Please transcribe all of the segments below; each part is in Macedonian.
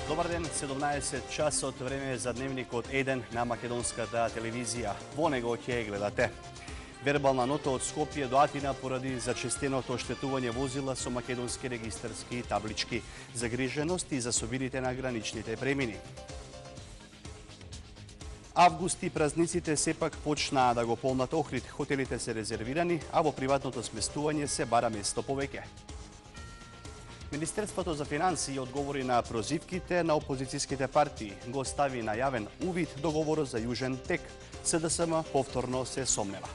Добар ден, 17 часот време за дневникот 1 на македонската телевизија. Во него ќе гледате. Вербална нота од Скопје до Атина поради зачестеното оштетување возила со македонски регистарски таблички, загриженост и засобирите на граничните премини. Август и празниците сепак почнаа да го полнат Охрид. Хотелите се резервирани, а во приватното сместување се бара место повеќе. Министерството за финансии одговори на прозивките на опозицијските партии. Го стави на јавен увид договорот за Јужен тек. СДСМ повторно се сомнева.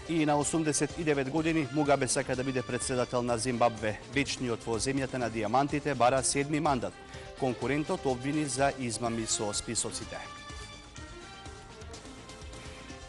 И на 89 години Мугабе сака да биде председател на Зимбабве. Вечниот во земјата на дијамантите бара 7ми мандат. Конкурентот обвини за измами со списоците.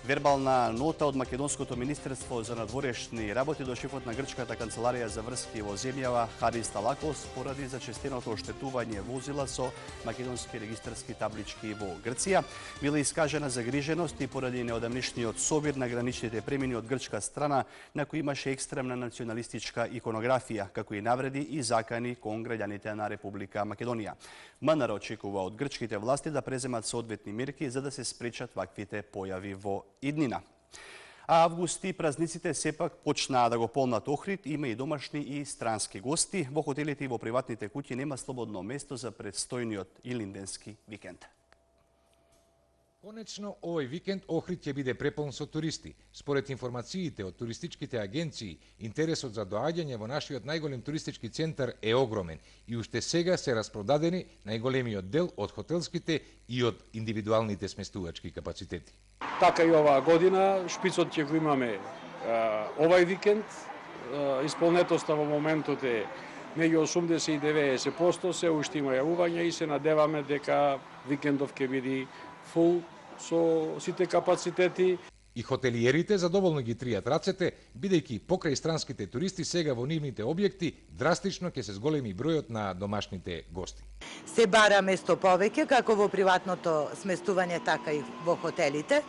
Вербална нота од Македонското министерство за надворешни работи до шефот на грчката канцеларија за врски во земјава Харис Талакос поради зачестеното оштетување возила со македонски регистарски таблички во Грција. Била искажена загриженост и поради неодамнешниот собир на граничните премини од грчка страна, на кој имаше екстремна националистичка иконографија, како и навреди и закани кон граѓаните на Република Македонија. МНР очекува од грчките власти да преземат соодветни мерки за да се спречат ваквите појави во иднина. А август и празниците сепак почнаа да го полнат Охрид, има и домашни и странски гости. Во хотелите и во приватните куќи нема слободно место за предстојниот илинденски викенд. Конечно, овој викенд Охрид ќе биде преполн со туристи. Според информациите од туристичките агенции, интересот за доаѓање во нашиот најголем туристички центар е огромен и уште сега се распродадени најголемиот дел од хотелските и од индивидуалните сместувачки капацитети. Така и оваа година, шпицот ќе го имаме овај викенд. Исполнетоста во моментот е меѓу 80 и 90%, се уште има јавување и се надеваме дека викендов ќе биде фул со сите капацитети. И хотелиерите задоволно ги тријат рацете, бидејќи покрај странските туристи сега во нивните објекти драстично ќе се зголеми бројот на домашните гости. Се бара место повеќе, како во приватното сместување, така и во хотелите.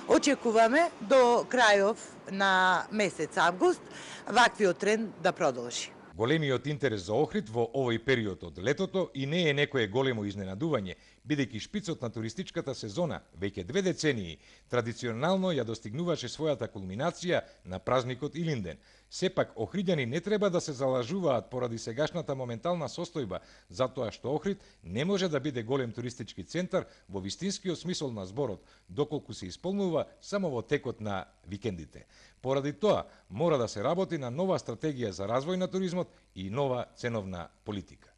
Очекуваме до крајов на месец август ваквиот тренд да продолжи. Големиот интерес за Охрид во овој период од летото и не е некое големо изненадување, бидејќи шпицот на туристичката сезона веќе 2 децении традиционално ја достигнуваше својата кулминација на празникот Илинден. Сепак, охриѓани не треба да се залажуваат поради сегашната моментална состојба, затоа што Охрид не може да биде голем туристички центар во вистинскиот смисол на зборот, доколку се исполнува само во текот на викендите. Поради тоа, мора да се работи на нова стратегија за развој на туризмот и нова ценовна политика.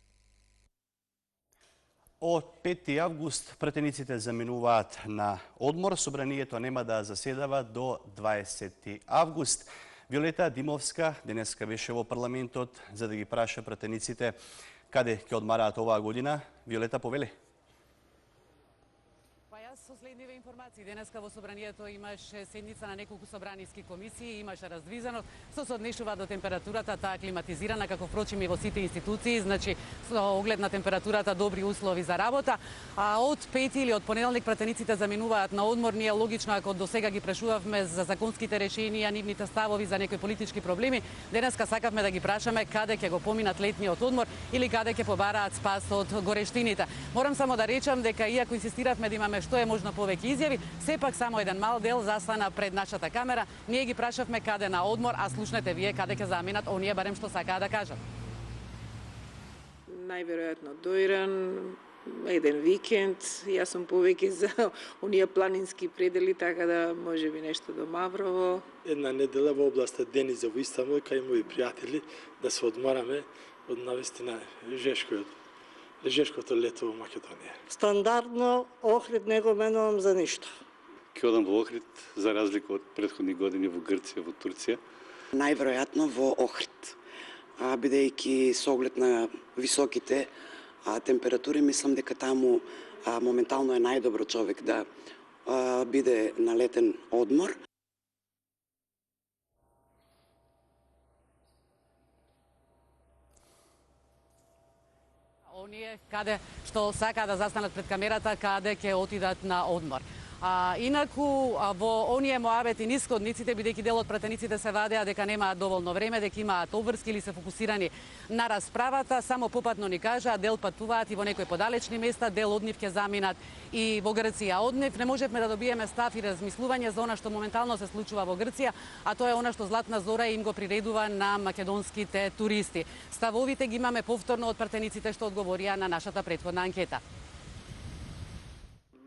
Од 5 август пратениците заминуваат на одмор. Собранието нема да заседава до 20 август. Виолета Димовска денеска беше во парламентот за да ги праша пратениците каде ќе одмараат оваа година. Виолета, повели. Со следниве информации, денеска во собранието имаше седница на неколку собраниски комисии, имаше раздвизаност, што се однесува до температурата, таа климатизирана, како впрочем и во сите институции, значи со оглед на температурата добри услови за работа. А од 5 или од понеделник пратениците заминуваат на одмор. Ние логично, ако до сега ги прашувавме за законските решенија, нивните ставови за некои политички проблеми, денеска сакавме да ги прашаме каде ќе го поминат летниот одмор или каде ќе побараат спас од горештините. Морам само да речам дека иако инсистиравме да имаме што е можно повеќе изјави, сепак само еден мал дел застана пред нашата камера. Ние ги прашавме каде на одмор, а слушнете вие каде ќе заминат оние барем што сакаа да кажат. Најверојатно до Иран, еден викенд, јас сум повеќе за оние планински предели, така да може би нешто до Маврово. Една недела во областа Дениза во Истанбул, кај мои пријатели, да се одмораме од навистина лежешкото лето во Македонија. Стандардно Охрид не го менувам за ништо. Ќе одам во Охрид, за разлика од претходни години во Грција, во Турција. Најверојатно во Охрид, бидејќи со оглед на високите температури, мислам дека таму моментално е најдобро човек да биде на летен одмор. Оние каде што сакаат да застанат пред камерата, каде ќе отидат на одмор. Инаку, во оние моабети нисходниците, бидејќи дел од пратениците се вадеа дека немаат доволно време, дека имаат обврски или се фокусирани на расправата, само попатно ни кажаа, дел патуваат и во некои подалечни места, дел од нив ќе заминат и во Грција. Од нив не можевме да добиеме став и размислување за она што моментално се случува во Грција, а тоа е она што Златна Зора им го приредува на македонските туристи. Ставовите ги имаме повторно од пратениците што одговорија на нашата претходна анкета.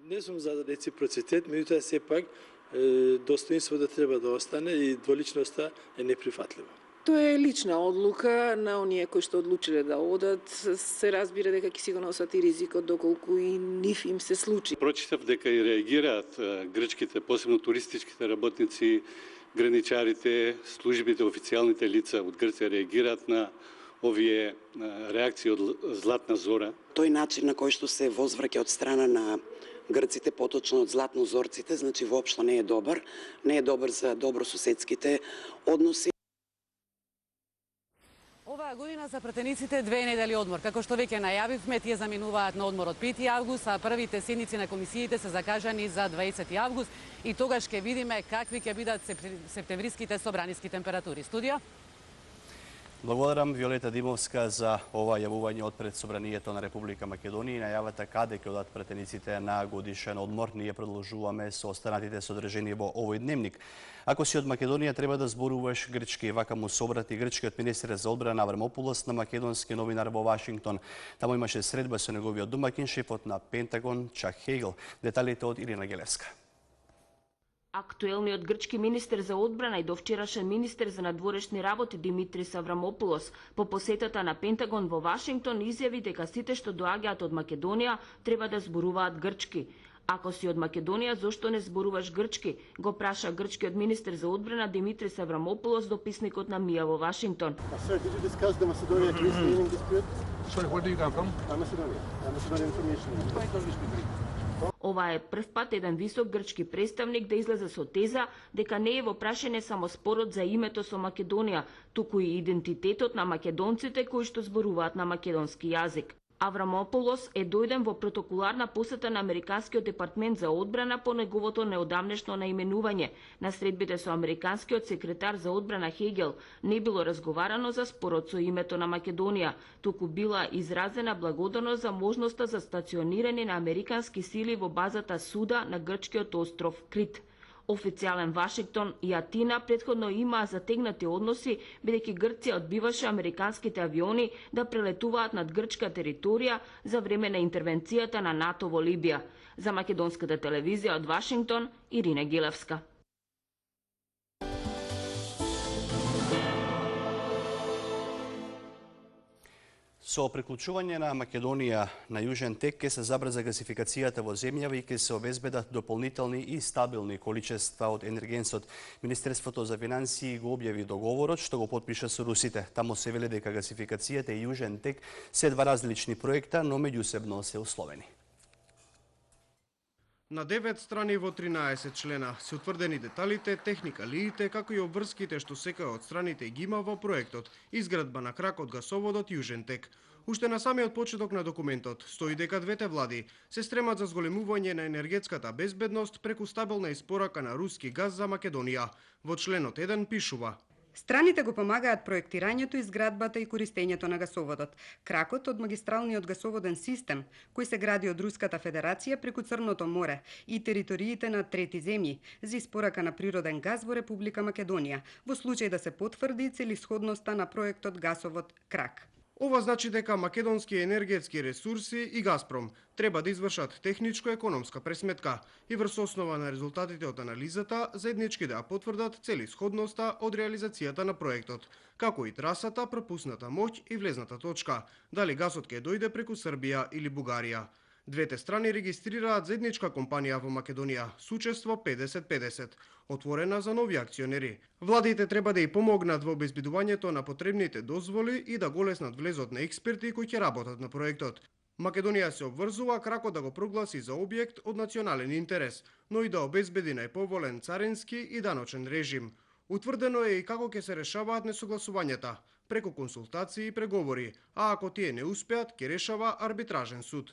Не сум за реципроцитет, меѓутоа сепак достоинството треба да остане и дволичноста е неприфатлива. Тоа е лична одлука на оние кои што одлучиле да одат. Се разбира дека ќе си го носат и ризикот доколку и нив им се случи. Прочитав дека и реагираат грчките, посебно туристичките работници, граничарите, службите, официјалните лица од Грција реагираат на овие реакции од Златна Зора. Тој начин на кој што се возвраќа од страна на грците, поточно од златнозорците, значи воопшто не е добар. Не е добар за добросуседските односи. Оваа година за пратениците 2 недели одмор. Како што веќе најавивме, тие заминуваат на одмор од 5 август, а првите седници на комисиите се закажани за 20 август и тогаш ќе видиме какви ќе бидат септемвриските собраниски температури. Студио? Благодарам Виолета Димовска за ова јавување од пред Собранието на Република Македонија и најавата каде ќе одат пратениците на годишен одмор. Ние продолжуваме со останатите содржини во овој дневник. Ако си од Македонија треба да зборуваш грчки, вака му собрати грчкиот министер за одбрана Аврамопулос на македонски новинар во Вашингтон. Таму имаше средба со неговиот домакин, шефот на Пентагон Чак Хејгл. Деталите од Ирина Гелевска. Актуелниот грчки министер за одбрана и довчерашен министер за надворешни работи Димитрис Аврамопулос по посетата на Пентагон во Вашингтон изјави дека сите што доаѓаат од Македонија треба да зборуваат грчки. Ако си од Македонија, зошто не зборуваш грчки? Го праша грчкиот министер за одбрана Димитрис Аврамопулос дописникот на МИА во Вашингтон. Sir, did you discuss the Macedonia-Greece leaving dispute? Sorry, where do you come from? Macedonia. Macedonian information. Ова е прв пат еден висок грчки представник да излезе со теза дека не е во прашање само спорот за името со Македонија, туку и идентитетот на македонците кои што зборуваат на македонски јазик. Аврамопулос е дојден во протоколарна посета на Американскиот департмент за одбрана по неговото неодамнешно наименување. На средбите со американскиот секретар за одбрана Хегел не било разговарано за спорот со името на Македонија, туку била изразена благодарност за можноста за стационирање на американски сили во базата Суда на грчкиот остров Крит. Официјален Вашингтон и Атина претходно имаа затегнати односи, бидејќи Грција одбиваше американските авиони да прелетуваат над грчка територија за време на интервенцијата на НАТО во Либија. За македонската телевизија од Вашингтон, Ирина Гилевска. Со приклучување на Македонија на Јужен тек ќе се забрза гасификацијата во земјава и ќе се обезбедат дополнителни и стабилни количества од енергенсот. Министерството за финансии го објави договорот што го потпиша со русите. Таму се вели дека гасификацијата и Јужен тек се два различни проекта, но меѓусебно се условени. На 9 страни во 13 члена се утврдени деталите, техникалиите, како и обврските што секоја од страните ги има во проектот изградба на крак од гасоводот Јужен тек. Уште на самиот почеток на документот стои дека двете влади се стремат за зголемување на енергетската безбедност преку стабилна испорака на руски газ за Македонија. Во членот 1 пишува: Страните го помагаат проектирањето, изградбата и користењето на гасоводот. Кракот од магистралниот гасоводен систем, кој се гради од Руската Федерација преку Црното море и териториите на трети земји за испорака на природен газ во Република Македонија, во случај да се потврди целисходноста на проектот гасовод Крак. Ова значи дека македонски енергетски ресурси и Газпром треба да извршат техничко-економска пресметка и врз основа на резултатите од анализата заеднички да потврдат целисходноста од реализацијата на проектот, како и трасата, пропусната моќ и влезната точка, дали газот ќе дојде преку Србија или Бугарија. Двете страни регистрираат заедничка компанија во Македонија, со учество 50-50, отворена за нови акционери. Владите треба да и помогнат во обезбедувањето на потребните дозволи и да го леснат влезот на експерти кои ќе работат на проектот. Македонија се обврзува кракот да го прогласи за објект од национален интерес, но и да обезбеди најповолен царински и даночен режим. Утврдено е и како ќе се решаваат несогласувањата, преку консултации и преговори, а ако тие не успеат, ќе решава арбитражен суд.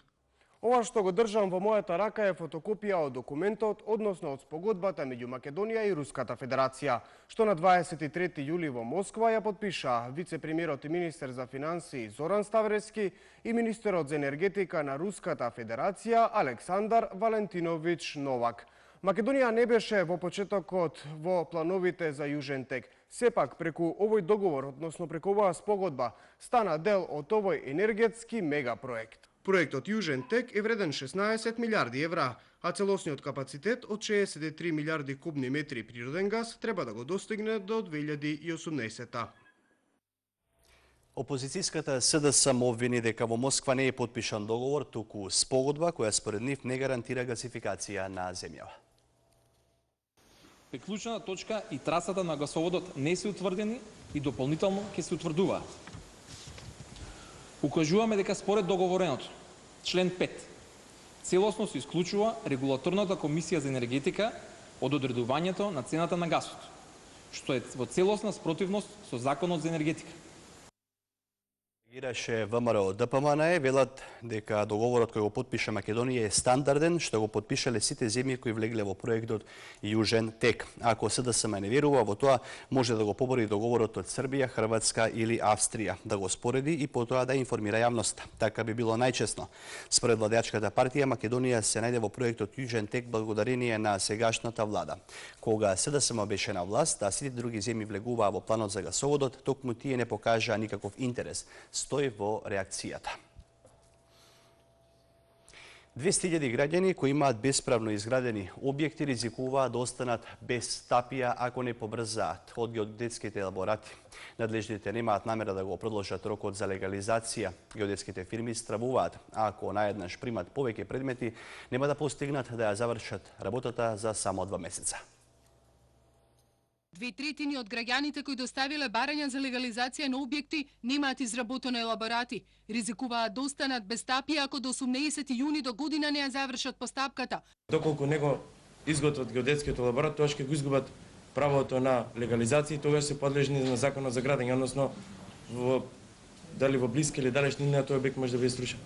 Ова што го држам во мојата рака е фотокопија од документот, односно од спогодбата меѓу Македонија и Руската Федерација, што на 23 јули во Москва ја подпиша вице-премиерот и министер за финансии Зоран Ставрески и министерот за енергетика на Руската Федерација Александар Валентинович Новак. Македонија не беше во почетокот во плановите за Јужен тек. Сепак, преку овој договор, односно преку оваа спогодба, стана дел од овој енергетски мегапроект. Проектот Јужен тек е вреден 16 милиарди евра, а целосниот капацитет од 63 милиарди кубни метри природен газ треба да го достигне до 2018. Опозицијската СДС му обвини дека во Москва не е потпишан договор, туку спогодба која според нив не гарантира газификација на земјава. Приклучната точка и трасата на гасоводот не се утврдени и дополнително ќе се утврдуваат. Укажуваме дека според договореното, член 5, целосно се исклучува Регулаторната комисија за енергетика од одредувањето на цената на гасот, што е во целосна спротивност со Законот за енергетика. Реагираше ВМРО ДПМН, велат дека договорот кој го потпиша Македонија е стандарден, што го потпишале сите земји кои влегле во проектот Јужен тек. Ако СДСМ не верува во тоа, може да го побори договорот од Србија, Хрватска или Австрија, да го спореди и потоа да информира јавноста. Така би било најчесно. Според владеачката партија, Македонија се најде во проектот Јужен тек благодарение на сегашната влада. Кога СДСМ беше на власт, а сите други земји влегуваа во планот за гасоводот, токму тие не покажаа никаков интерес. Стои во реакцијата. 200.000 граѓани кои имаат бесправно изградени објекти ризикуваат да останат без стапија ако не побрзаат од геодетските елаборати. Надлежните немаат намера да го продолжат рокот за легализација. Геодетските фирми стравуваат, а ако наеднаш примат повеќе предмети, нема да постигнат да ја завршат работата за само 2 месеца. 2/3 од граѓаните кои доставиле барања за легализација на објекти немаат изработени елаборати. Ризикуваат да останат без стапија ако до 18 јуни до година не ја завршат постапката. Доколку него изготват геодетскиот елаборат, тоа ќе го изгубат правото на легализација и тогаш се подлежни на Законот за градење, односно дали во блиска или далечнина тој објект може да биде срушен.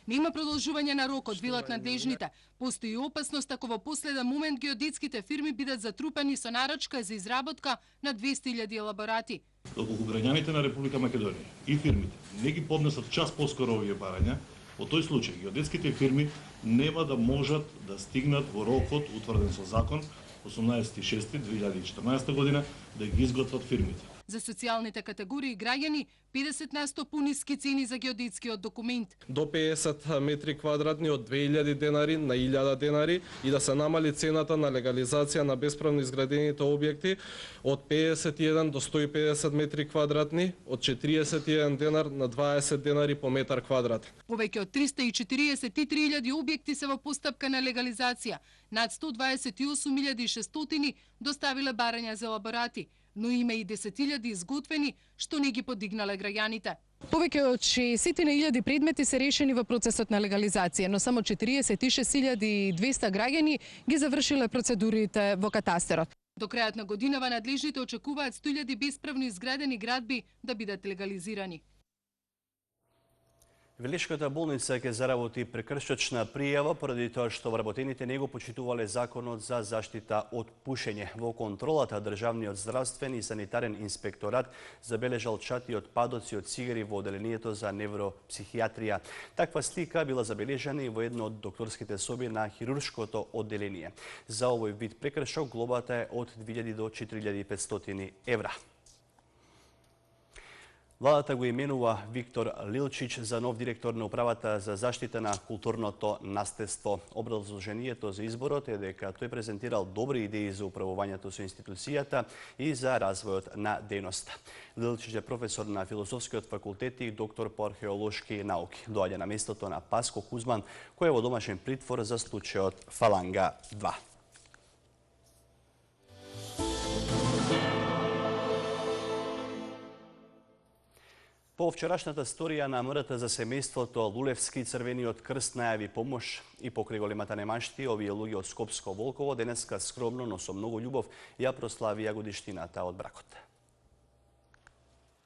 Нема продолжување на рокот, велат надлежните. Постои опасност ако во последен момент геодетските фирми бидат затрупани со нарачка за изработка на 200.000 елаборати. Доколку граѓаните на Република Македонија и фирмите не ги поднесат час поскоро овие барања, во тој случај геодетските фирми нема да можат да стигнат во рокот утврден со закон 18.6.2014 година да ги изготват фирмите. За социјалните категории граѓани 50% пониски цени за геодетскиот документ. До 50 метри квадратни од 2000 денари на 1000 денари и да се намали цената на легализација на бесправно изградените објекти од 51 до 150 метри квадратни, од 41 денар на 20 денари по метар квадрат. Повеќе од 343.000 објекти се во постапка на легализација. Над 128.600 доставиле барања за елаборати, но има и 10.000 изготвени што не ги подигнале граѓаните. Повеќе од 60.000 предмети се решени во процесот на легализација, но само 46.200 граѓани ги завршиле процедурите во катастерот. До крајот на годинава надлежните очекуваат 100.000 бесправно изградени градби да бидат легализирани. Велишката болница ќе заработи прекршочна пријава поради тоа што вработените не го почитувале Законот за заштита од пушење. Во контролата Државниот здравствен и санитарен инспекторат забележал чати отпадоци од цигари во оделението за невропсихијатрија. Таква слика била забележана и во едно од докторските соби на хируршкото одделение. За овој вид прекршок глобата е од 2000 до 4500 евра. Владата го именува Виктор Лилчич за нов директор на Управата за заштита на културното наследство. Образложението за изборот е дека тој презентирал добри идеи за управувањето со институцијата и за развојот на дејноста. Лилчич е професор на Филозофскиот факултет и доктор по археолошки науки. Доаѓа на местото на Паско Кузман, кој е во домашен притвор за случајот Фаланга 2. По вчерашната сторија на МРТ за семејството Лулевски Црвениот крст најави помош и покрај големата немаштија, овие луѓе од Скопско Волково денеска скромно, но со многу љубов ја прославија годишнината од бракот.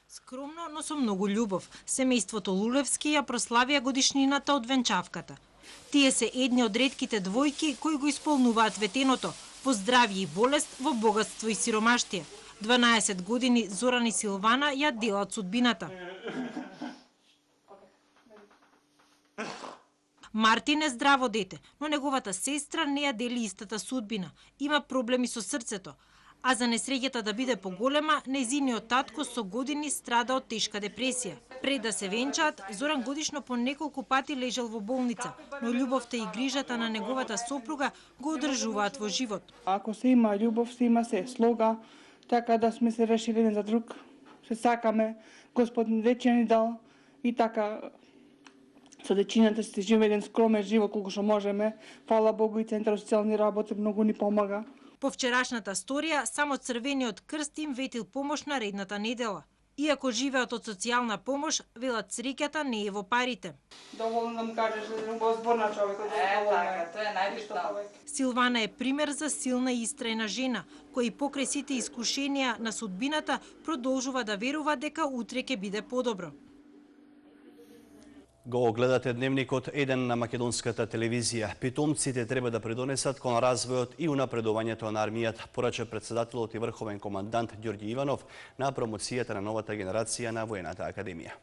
Скромно, но со многу љубов, семејството Лулевски ја прославија годишнината од венчавката. Тие се едни од ретките двојки кои го исполнуваат ветеното во здравје и болест, во богатство и сиромаштие. 12 години Зоран и Силвана ја делат судбината. Мартин е здраво дете, но неговата сестра не ја дели истата судбина. Има проблеми со срцето, а за несреќата да биде поголема, нејзиниот татко со години страда од тешка депресија. Пред да се венчаат, Зоран годишно по неколку пати лежал во болница, но љубовта и грижата на неговата сопруга го одржуваат во живот. Ако се има љубов, се има се слога, така да сме се решили еден за друг. Се сакаме, Господин вече ни дал и така со дечината се живее еден скромен живот колку што можеме. Фала Богу и Центар за социјални работи многу ни помага. По вчерашната сторија, само Црвениот крст им ветил помош наредната недела. Иако живеат од социјална помош, велат среќата не е во парите. Доволно да му кажеш да е зборна човекот. Така, тоа е најбитно. Силвана е пример за силна и истрајна жена, која и покрај сите искушенија на судбината продолжува да верува дека утре ќе биде подобро. Го гледате дневникот 1 на македонската телевизија. Питомците треба да придонесат кон развојот и унапредувањето на армијата, порача председателот и врховен командант Ѓорѓи Иванов на промоцијата на новата генерација на Воената академија.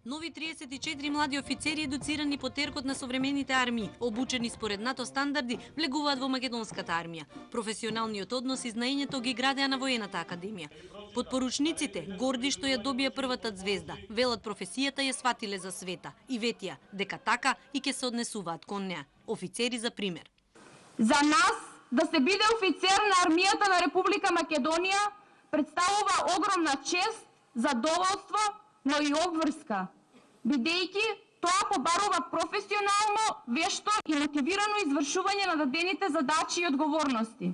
Нови 34 млади офицери едуцирани по теркот на современите армии, обучени според НАТО стандарди, влегуваат во македонската армија. Професионалниот однос и знаењето ги градеа на Воената академија. Подпоручниците, горди што ја добија првата звезда, велат професијата ја сватиле за света и ветија дека така и ќе се однесуваат кон неа. Офицери за пример. За нас да се биде офицер на армијата на Република Македонија представува огромна чест, задоволство, но и обврска, бидејќи тоа побарува професионално, вешто и мотивирано извршување на дадените задачи и одговорности.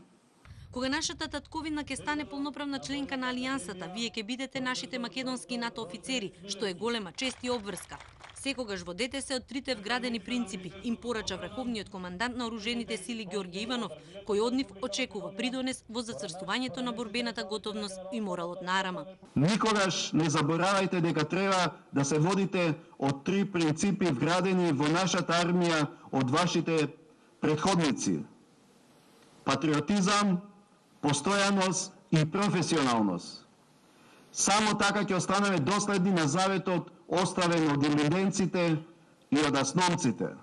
Кога нашата татковина ќе стане полноправна членка на Алијансата, вие ќе бидете нашите македонски НАТО офицери, што е голема чест и обврска. Секогаш водете се од трите вградени принципи, им порача врховниот командант на оружените сили Ѓорѓи Иванов, кој од нив очекува придонес во зацрстувањето на борбената готовност и моралот на арама. Никогаш не заборавајте дека треба да се водите од три принципи вградени во нашата армија од вашите претходници: патриотизам, постојаност и професионалност. Само така ќе останеме доследни на заветот оставен од илинденците и од асномците.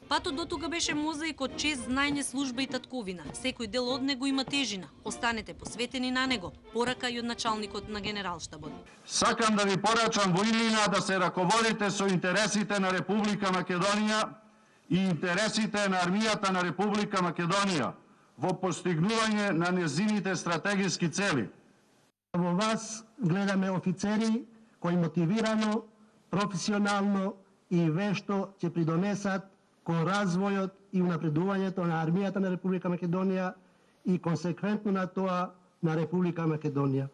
Патот до тука беше мозаик од чест, знаење, служба и татковина. Секој дел од него има тежина. Останете посветени на него, порака и од началникот на генералштабот. Сакам да ви порачам во иднина да се раководите со интересите на Република Македонија и интересите на армијата на Република Македонија во постигнување на незините стратегиски цели. Во вас гледаме офицери кои мотивирано, професионално и вешто ќе придонесат кон развојот и унапредувањето на армијата на Република Македонија и консеквентно на тоа на Република Македонија.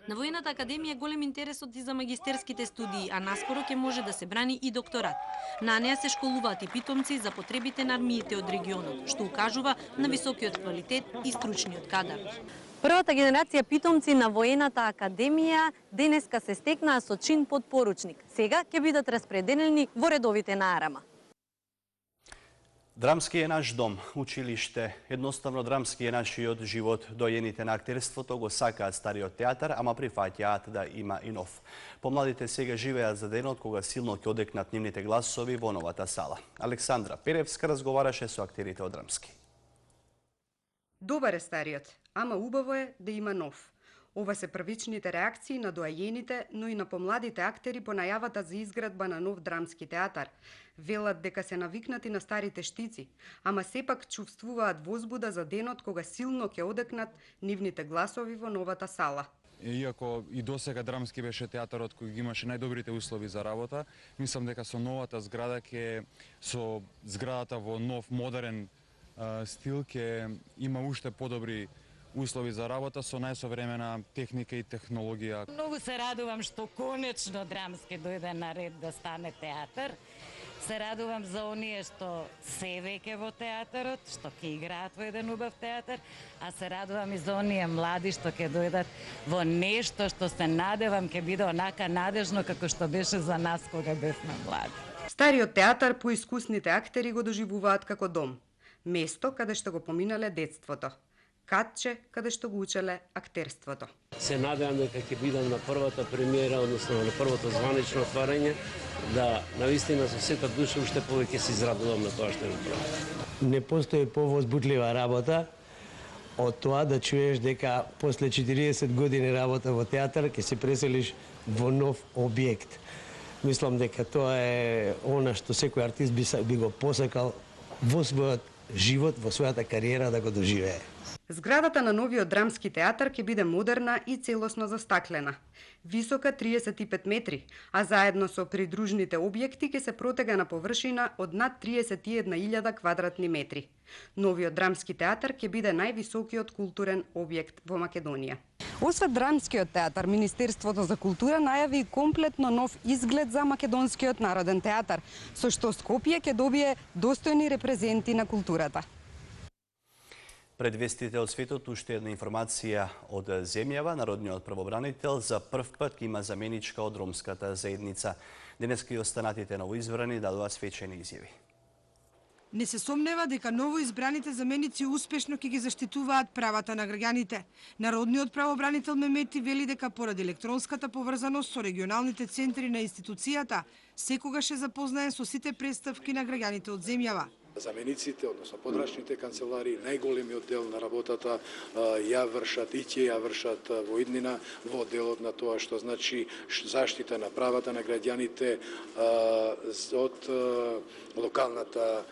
На Воената академија голем интересот и за магистерските студии, а наскоро ќе може да се брани и докторат. На неа се школуваат и питомци за потребите на армиите од регионот, што укажува на високиот квалитет и стручниот кадар. Првата генерација питомци на Воената академија денеска се стекнаа со чин подпоручник. Сега ќе бидат распределени во редовите на арама. Драмски е наш дом, училиште. Едноставно драмски е нашиот живот. Дојените на актерството го сакаат стариот театар, ама прифаќаат да има и нов. Помладите сега живеат за денот кога силно ќе одекнат нивните гласови во новата сала. Александра Перевска разговараше со актерите од драмски. Добар е стариот, ама убаво е да има нов. Ова се првичните реакции на доајените, но и на помладите актери по најавата за изградба на нов драмски театар. Велат дека се навикнати на старите штици, ама сепак чувствуваат возбуда за денот кога силно ќе одекнат нивните гласови во новата сала. Иако и досега драмски беше театарот кој ги имаше најдобрите услови за работа, мислам дека со новата зграда со зградата во нов модерен стил ќе има уште подобри услови за работа со најсовремена техника и технологија. Многу се радувам што конечно драмски дојде на ред да стане театар. Се радувам за оние што се веќе во театарот, што ќе играат во еден убав театар, а се радувам и за оние млади што ќе дојдат во нешто што се надевам ќе биде онака надежно како што беше за нас кога бевме млади. Стариот театар поискусните актери го доживуваат како дом, место каде што го поминале детството, катче каде што го учеле актерството. Се надевам дека ќе бидам на првата премиера, односно на првото званично отварање, да навистина со сета душа уште повеќе се израдувам на тоа што направам. Не постои повозбудлива работа од тоа да чуеш дека после 40 години работа во театар ќе се преселиш во нов објект. Мислам дека тоа е она што секој артист би го посакал во својот живот, во својата кариера да го доживее. Зградата на новиот драмски театар ќе биде модерна и целосно застаклена. Висока 35 метри, а заедно со придружните објекти ќе се протега на површина од над 31.000 квадратни метри. Новиот драмски театар ќе биде највисокиот културен објект во Македонија. Освен драмскиот театар, Министерството за култура најави и комплетно нов изглед за Македонскиот народен театар, со што Скопје ќе добие достојни репрезенти на културата. Пред вестите од светот, уште една информација од земјава. Народниот правобранител за прв пат има заменичка од ромската заедница. Денеска и останатите новоизбрани дадува свечени изјави. Не се сомнева дека новоизбраните заменици успешно ќе ги заштитуваат правата на граѓаните. Народниот правобранител Мемети вели дека поради електронската поврзаност со регионалните центри на институцијата, секогаш е запознаен со сите представки на граѓаните од земјава. Замениците, односно подрачните канцелари, најголемиот дел на работата ја вршат и ќе ја вршат во иднина во делот на тоа што значи заштита на правата на граѓаните од локалната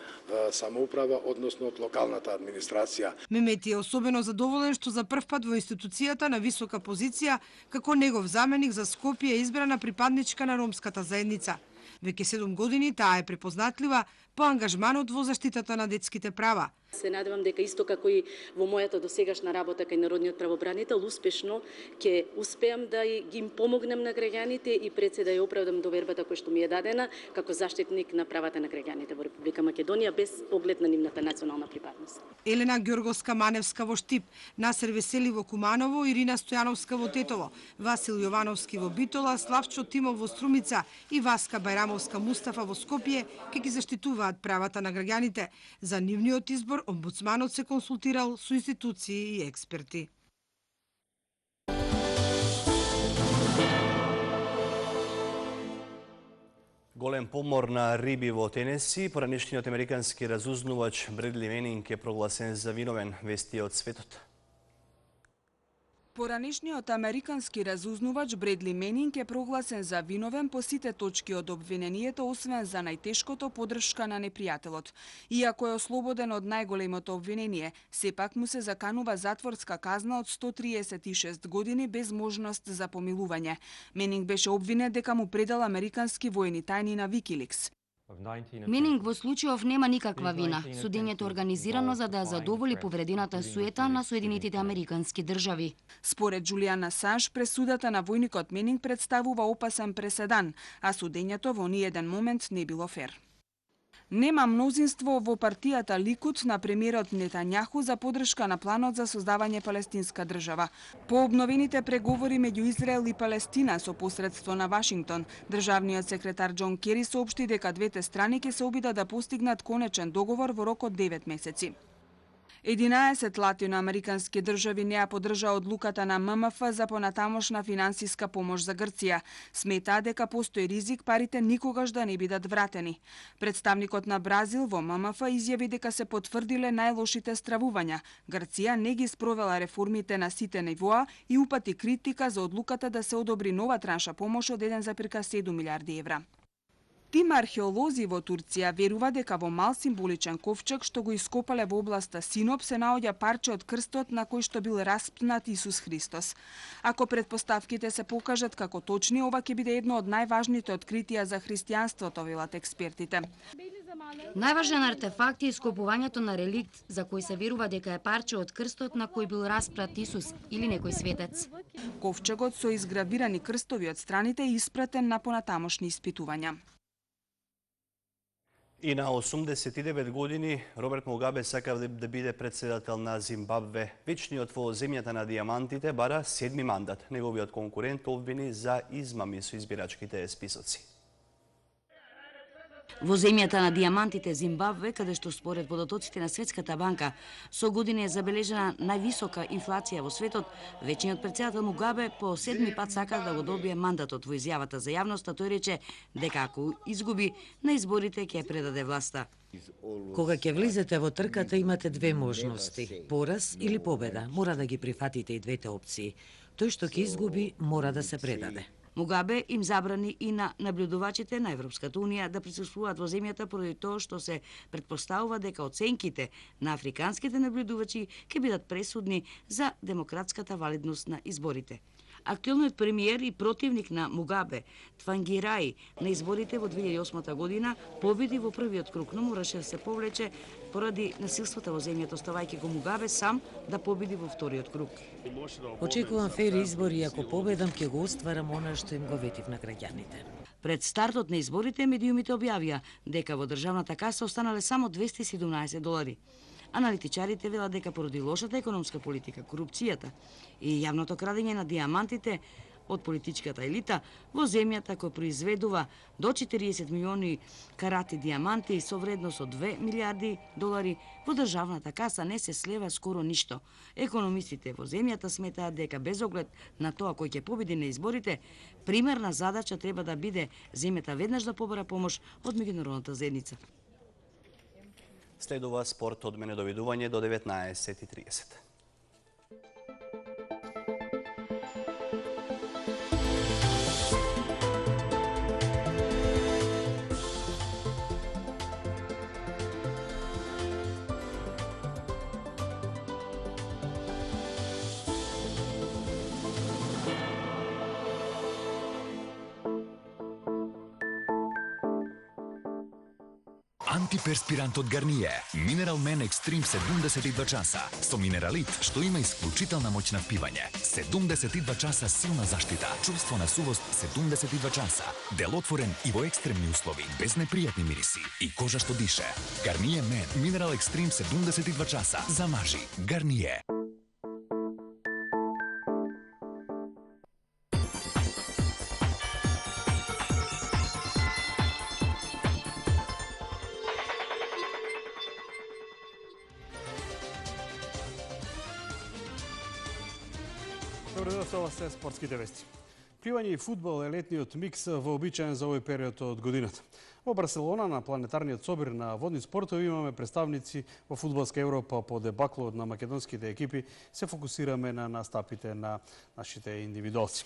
самоуправа, односно од локалната администрација. Мемети е особено задоволен што за прв пат во институцијата на висока позиција, како негов заменик за Скопје е избрана припадничка на ромската заедница. Веќе 7 години таа е препознатлива по ангажманот во заштитата на детските права. Се надевам дека исто како и во мојата досегашна работа кај народниот правобранител, успешно ќе успеам да ги им помогнем на граѓаните и пред се да ја оправдам довербата која што ми е дадена како заштитник на правата на граѓаните во Република Македонија без поглед на нивната национална припадност. Елена Ѓорговска-Маневска во Штип, Насер Весели во Куманово, Ирина Стојановска во Тетово, Васил Јовановски во Битола, Славчо Тимов во Струмица и Васка Бајрамовска Мустафа во Скопје ќе ги заштитуваат правата на граѓаните. За нивниот избор омбудсманот се консултирал со институции и експерти. Голем помор на риби во Тенеси, поранешниот американски разузнувач Бредли Менинг е прогласен за виновен, вести од светот. Поранешниот американски разузнувач Бредли Менинг е прогласен за виновен по сите точки од обвинението, освен за најтешкото подршка на непријателот. Иако е ослободен од најголемото обвинение, сепак му се заканува затворска казна од 136 години без можност за помилување. Менинг беше обвинет дека му предал американски воени тајни на Викиликс. Менинг во случајов нема никаква вина. Судењето е организирано за да задоволи повредената суета на Соединетите американски држави. Според Џулијан Асанж, пресудата на војникот Менинг представува опасен преседан, а судењето во ниеден момент не било фер. Нема мнозинство во партијата Ликуд на премиерот Нетањаху за подршка на планот за создавање палестинска држава. По обновените преговори меѓу Израел и Палестина со посредство на Вашингтон, државниот секретар Џон Кери соопшти дека двете страни ќе се обидат да постигнат конечен договор во рок од 9 месеци. 11 латиноамерикански држави не ја поддржа одлуката на ММФ за понатамошна финансиска помош за Грција. Смета дека постои ризик парите никогаш да не бидат вратени. Представникот на Бразил во ММФ изјави дека се потврдиле најлошите стравувања. Грција не ги спровела реформите на сите нивоа и упати критика за одлуката да се одобри нова транша помош од 1,7 милиарди евра. Тима археолози во Турција верува дека во мал символичен ковчег што го ископале во областа Синоп се наоѓа парче од крстот на кој што бил распнат Исус Христос. Ако предпоставките се покажат како точни, ова ќе биде едно од најважните откритија за христијанството, велат експертите. Најважен артефакт е ископувањето на реликт за кој се верува дека е парче од крстот на кој бил распнат Исус или некој светец. Ковчегот со изгравирани крстови од страните е испратен на понатамошни испитувања. И на 89 години Роберт Мугабе сака да биде председател на Зимбабве. Вечниот во земјата на дијамантите бара 7ми мандат. Неговиот конкурент обвини за измами со избирачките списоци. Во земјата на дијамантите Зимбабве, каде што според податоците на Светската банка со години е забележена највисока инфлација во светот, вечниот претседател Мугабе по 7ми пат сака да го добие мандатот. Во изјавата за јавноста тој рече дека ако изгуби на изборите ќе предаде власта. Кога ќе влизете во трката имате две можности: пораз или победа. Мора да ги прифатите и двете опции. Тој што ќе изгуби мора да се предаде. Мугабе им забрани и на наблюдувачите на Европската унија да присуствуваат во земјата поради тоа што се претпоставува дека оценките на африканските наблюдувачи ќе бидат пресудни за демократската валидност на изборите. Актуелниот премиер и противник на Мугабе, Твангираи, на изборите во 2008 година победи во првиот круг, но мораше да се повлече поради насилствата во земјата, оставајќи го Мугабе сам да победи во вториот круг. Очекувам фер избори и ако победам ќе го остварам она што им го ветив на граѓаните. Пред стартот на изборите медиумите објавија дека во државната каса останале само $217. Аналитичарите велат дека поради лошата економска политика, корупцијата и јавното крадење на дијамантите од политичката елита во земјата кој произведува до 40 милиони карати дијаманти со вредност од $2 милиарди, во државната каса не се слева скоро ништо. Економистите во земјата сметаат дека без оглед на тоа кој ќе победи на изборите, примерна задача треба да биде земјата веднаш да побара помош од меѓународната заедница. Следува спорт од мене довидување до 19:30. Антиперспирант од Гарније, Mineral Men Extreme 72 часа, со минералит што има исклучителна моќ на пивање. 72 часа силна заштита, чувство на сувост 72 часа, делотворен и во екстремни услови, без непријатни мириси и кожа што дише. Гарније Men Mineral Extreme 72 часа, замажи. Гарније. Добро дојдовте, ова се спортските вести. Пливање и фудбал е летниот микс вообичаен за овој период од годината. Во Барселона на планетарниот собир на водни спортови имаме представници во фудбалска Европа. По дебаклот на македонските екипи се фокусираме на настапите на нашите индивидуалци.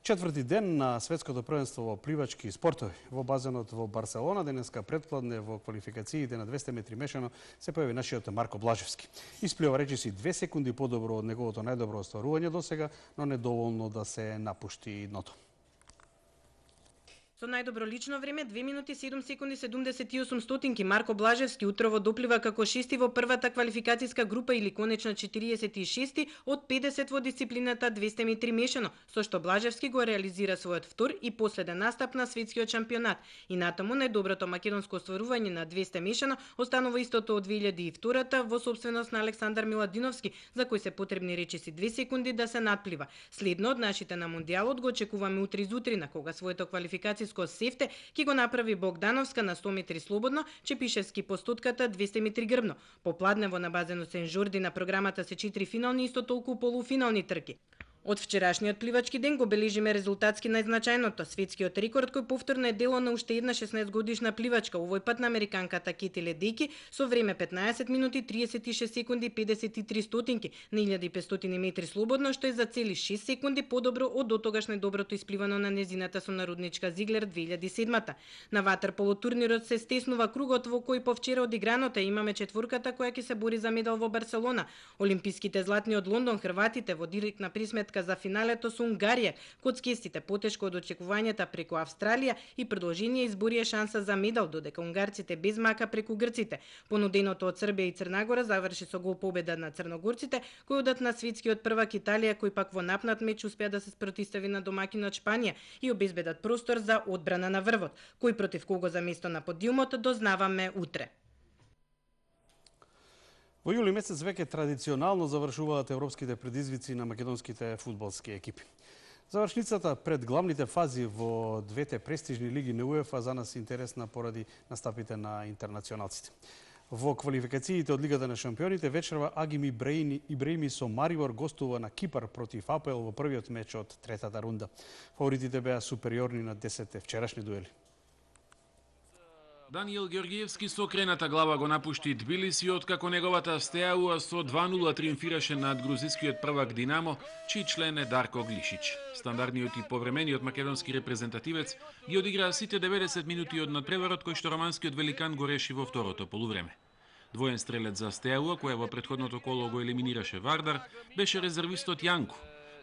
Четврти ден на светското првенство во пливачки спортови во базенот во Барселона, денеска предпладне во квалификациите на 200 метри мешано се појави нашиот Марко Блажевски. Исплива речиси 2 секунди подобро од неговото најдобро остварување досега, но недоволно да се напушти дното. Со најдобро лично време 2 минути 7 секунди 78 стотинки Марко Блажевски утрово доплива како шести во првата квалификацијска група или конечно 46 од 50 во дисциплината 200 метри мешано, со што Блажевски го реализира својот втор и последен настап на светскиот шампионат. И натаму најдоброто македонско остварување на 200 мешано останува истото од 2002 во собственост на Александар Миладиновски, за кој се потребни речиси 2 секунди да се надплива. Следно од нашите на мондијалот го очекуваме утре изутрина, кога своето квалификацијско сефте ќе го направи Богдановска на 100 метри слободно, Чепишевски по стотката 200 метри грбно. Попладнево на базенот Сен Жорди на програмата се 4 финални и исто толку полуфинални трки. Од вчерашниот пливачки ден го бележиме резултатски најзначајното. Светскиот рекорд кој повторно е дело на уште една 16-годишна пливачка, овој пат на американката Кети Ледејки, со време 15 минути 36 секунди 53 стотинки на 1500 метри слободно, што е за цели 6 секунди подобро од дотогаш најдоброто испливано на незината сонародничка Зиглер 2007-та. На ватерполо турнирот се стеснува кругот во кој повчера одигранота имаме четворката која ќе се бори за медал во Барселона. Олимписките златни од Лондон, хрватите во директна присметка за финалето со Унгарија, коцкестите потешко од очекувањата преку Австралија и продолжение изборија шанса за медал, додека унгарците без мака преку грците. Понуденото од Србија и Црнагора заврши со гол победа на црногорците, кои одат на светскиот првак Италија, кој пак во напнат меч успеа да се спротистави на домакинот Шпанија и обезбедат простор за одбрана на врвот. Кој против кого за место на подиумот дознаваме утре. Во јули месец веќе традиционално завршуваат европските предизвици на македонските фудбалски екипи. Завршницата пред главните фази во двете престижни лиги на УЕФА за нас интересна поради настапите на интернационалците. Во квалификациите од Лигата на шампионите вечерва Агим Ибраими со Марибор гостува на Кипар против АПЛ во првиот меч од третата рунда. Фаворитите беа супериорни на 10 вчерашни дуели. Даниел Георгиевски со окрената глава го напушти Тбилиси откако неговата Стеауа со 2:0 триумфираше над грузискиот првак Динамо, чиј член е Дарко Глишич. Стандардниот и повремениот македонски репрезентативец ги одигра сите 90 минути од надпреварот кој што романскиот великан го реши во второто полувреме. Двоен стрелец за Стеауа, која во претходното коло го елиминираше Вардар, беше резервистот Јанко.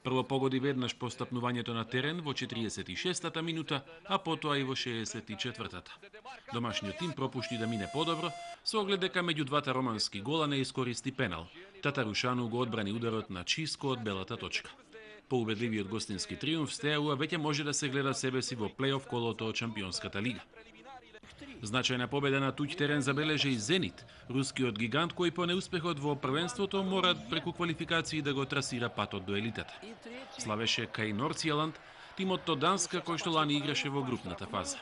Прво погоди веднаш по стапнувањето на терен во 46-та минута, а потоа и во 64-та. Домашниот тим пропушти да мине подобро, со оглед дека меѓу двата романски гола не искористи пенал. Татарушану го одбрани ударот на чиско од белата точка. По убедливиот гостински триумф, Стеауа веќе може да се гледа себе си во плейоф колото од Шампионската лига. Значајна победа на туѓ терен забележа и Зенит, рускиот гигант кој по неуспехот во првенството мора преку квалификации да го трасира патот до елитата. Славеше кај Нордсјеланд, тимот од Данска кој што лани играше во групната фаза.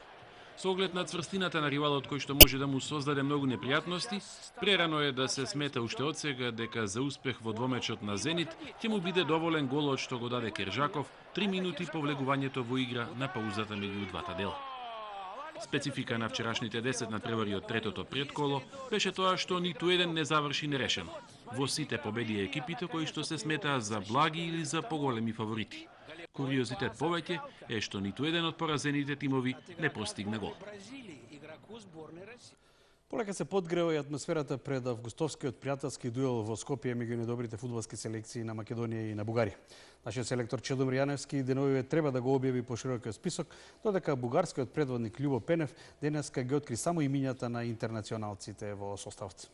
Со оглед на цврстината на ривалот кој што може да му создаде многу непријатности, прерано е да се смета уште од сега дека за успех во двомечот на Зенит ќе му биде доволен голот што го даде Кержаков 3 минути по влегувањето во игра на паузата меѓу двата дела. Специфика на вчерашните 10 надпревари од третото предколо беше тоа што ниту еден не заврши нерешено. Во сите победи екипите кои што се сметаа за благи или за поголеми фаворити. Куриозитет повеќе е што ниту еден од поразените тимови не постигна гол. Полека се подгрева и атмосферата пред августовскиот пријателски дуел во Скопје меѓу недобрите фудбалски селекции на Македонија и на Бугарија. Нашиот селектор Чедомир Јаневски деновиве треба да го објави поширокиот список, додека бугарскиот предводник Љубо Пенев денеска ги откри само имињата на интернационалците во составот.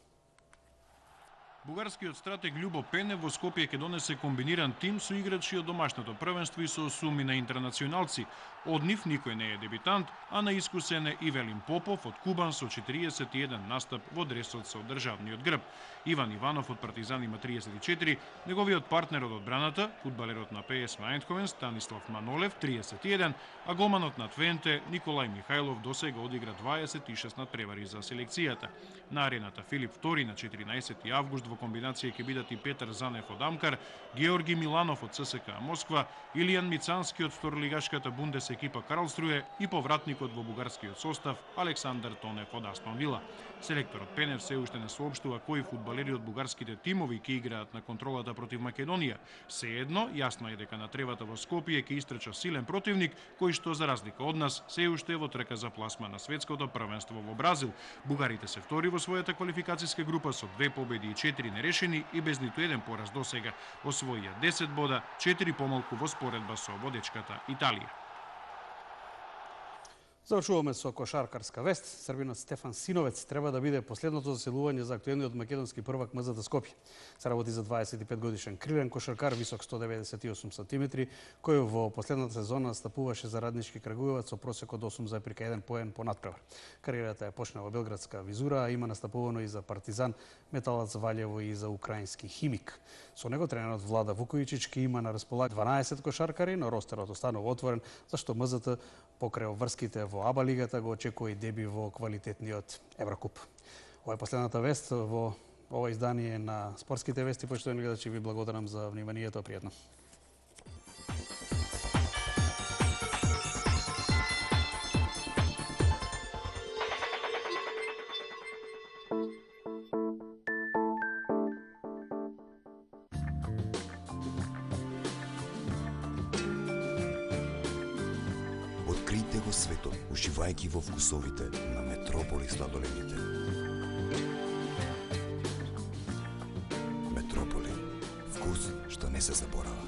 Бугарскиот стратег Љубо Пенев во Скопје ќе донесе комбиниран тим со играчи од домашното првенство и со суми на интернационалци. Од нив никој не е дебитант, а наискусен е Ивелин Попов од Кубан со 41 настап во дресот со државниот грб. Иван Иванов од Партизан има 34, неговиот партнер од одбраната, фудбалерот на ПСВ Еиндховен Станислав Манолев 31, а голманот на Твенте Николај Михајлов досега одигра 26 надпревари за селекцијата. На арената Филип II на 14 август во комбинација ќе бидат и Петар Занев од Амкар, Георги Миланов од ЦСКА Москва, Илијан Мицански од второлигашката Бундес екипа Карлсруе и повратникот во бугарскиот состав Александар Тонев од Астон Вила. Селекторот Пенев се уште не соопштува кои фудбалери од бугарските тимови ќе играат на контролата против Македонија. Сеедно, јасно е дека на тревата во Скопје ќе истрча силен противник кој што за разлика од нас се уште во трка за пласма на светското првенство во Бразил. Бугарите се втори во својата квалификацијска група со 2 победи и 4 нерешени и без ниту еден пораз досега. Освоија 10 бода, 4 помалку во споредба со водечката Италија. Завршуваме со кошаркарска вест. Србинот Стефан Синовец треба да биде последното заселување за актуелниот македонски првак МЗД Скопје. Се работи за 25 годишен крилен кошаркар, висок 198 см, кој во последната сезона настапуваше за Раднички Крагуевац со просек од 8,1 поен по надпревар. Кариерата е почна во белградска Визура, а има настапувано и за Партизан, Металац Валјево и за украински Химик. Со него тренерот Влада Вукојичич ќе има на располагање 12 кошаркари, но ростерот останува отворен, зашто МЗД покрај врските во АБА лигата го очекува и деби во квалитетниот Еврокуп. Ова е последната вест во ова издание на Спортските вести. Поштовани гледачи, ви благодарам за вниманието. Пријатно. Открийте го светот, уживајќи во вкусовите на Метрополи сладоледите. Метрополи. Вкус што не се заборава.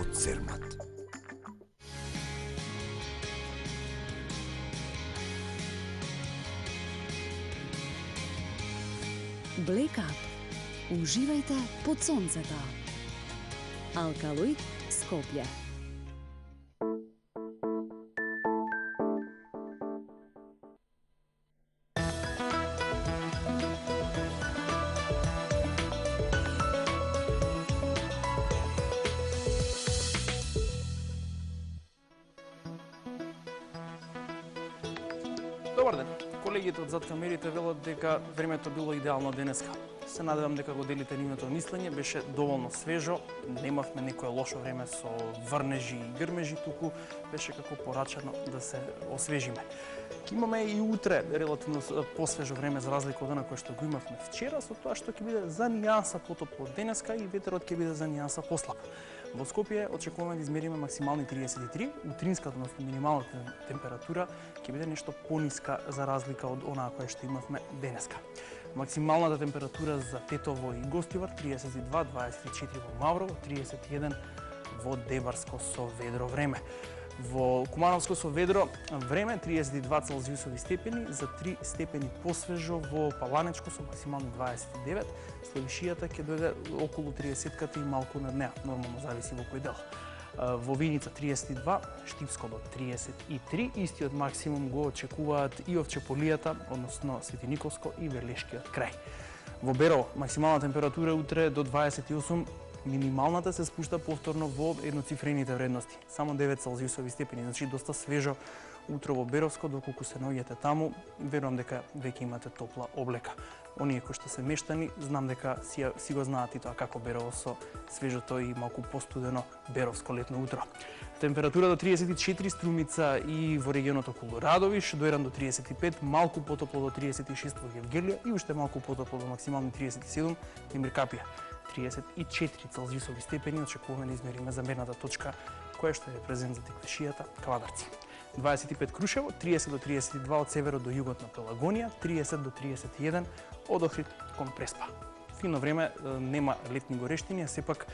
Од Цермат. Black Up. Уживајте под сонцето. Алкалоид Скопје. Колегите од зад камерите велат дека времето било идеално денеска. Се надевам дека го делите нивното мислење, беше доволно свежо, немавме некое лошо време со врнежи и грмежи, туку беше како порачано да се освежиме. Имаме и утре релативно посвежо време за разлика од она кое што го имавме вчера, со тоа што ќе биде за нијанса потопло денеска и ветерот ќе биде за нијанса послаб. Во Скопје очекуваме да измериме максимални 33, утринската, односно минималната температура ќе биде нешто пониска за разлика од онаа која што имавме денеска. Максималната температура за Тетово и Гостивар 32, 24 во Маврово, 31 во Дебарско со ведро време. Во Кумановско со ведро време 32 целзиусови степени, за 3 степени посвежо во Паланечко со максимални 29, Славишијата ќе дојде околу 30-ката и малку над неа, нормално зависи во кој дел. Во Виница 32, Штипско до 33, истиот максимум го очекуваат и Овчеполијата, односно Свети Николско и Велешкиот крај. Во Берово максимална температура утре до 28, минималната се спушта повторно во едноцифрените вредности, само 9 целзиусови степени, значи доста свежо утро во Беровско, доколку се наоѓате таму, верувам дека веќе имате топла облека. Оние кои што се мештани, знам дека си го знаат и тоа како Берово со свежото и малку постудено беровско летно утро. Температура до 34, Струмица и во регионот околу Радовиш, до 1 до 35, малку потопло до 36 во Гевгелија и уште малку потопло до максимални 37 Емир Капија. 34 целзиусови степени очекуваме да измериме за мерната точка која што е презент за Теквешијата, Кавадарци. 25 Крушево, 30 до 32 од северот до југот на Пелагонија, 30 до 31 од Охрид кон Преспа. Фино време, нема летни горештини, а сепак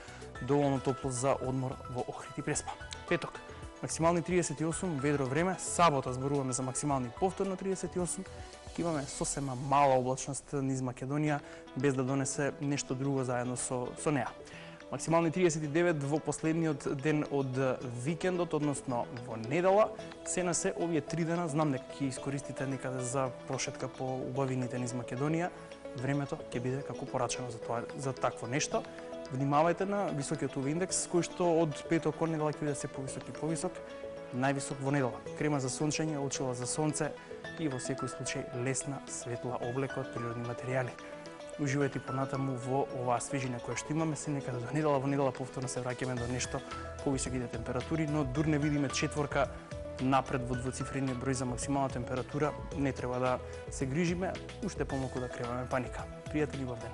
доволно топло за одмор во Охрид и Преспа. Петок, максимални 38, ведро време, сабота зборуваме за максимални повторно 38, имаме сосема мала облачност низ Македонија, без да донесе нешто друго заедно со неа. Максимални 39 во последниот ден од викендот, односно во недела. Се на се, овие 3 дена, знам дека ќе искористите некаде за прошетка по убавините низ Македонија. Времето ќе биде како порачено за такво нешто. Внимавајте на високиот UV индекс, кој што од петок кон недела ќе биде се повисок и повисок. Највисок во недела. Крема за сончење, очила за сонце и во секој случај лесна, светла облека од природни материјали. Уживајте понатаму во оваа свежина која што имаме, се некаде до недела, во недела повторно се враќаме до нешто повисоките температури, но дур не видиме четворка напред во двоцифрениот број за максимална температура, не треба да се грижиме, уште помалку да креваме паника. Пријатели, убав ден.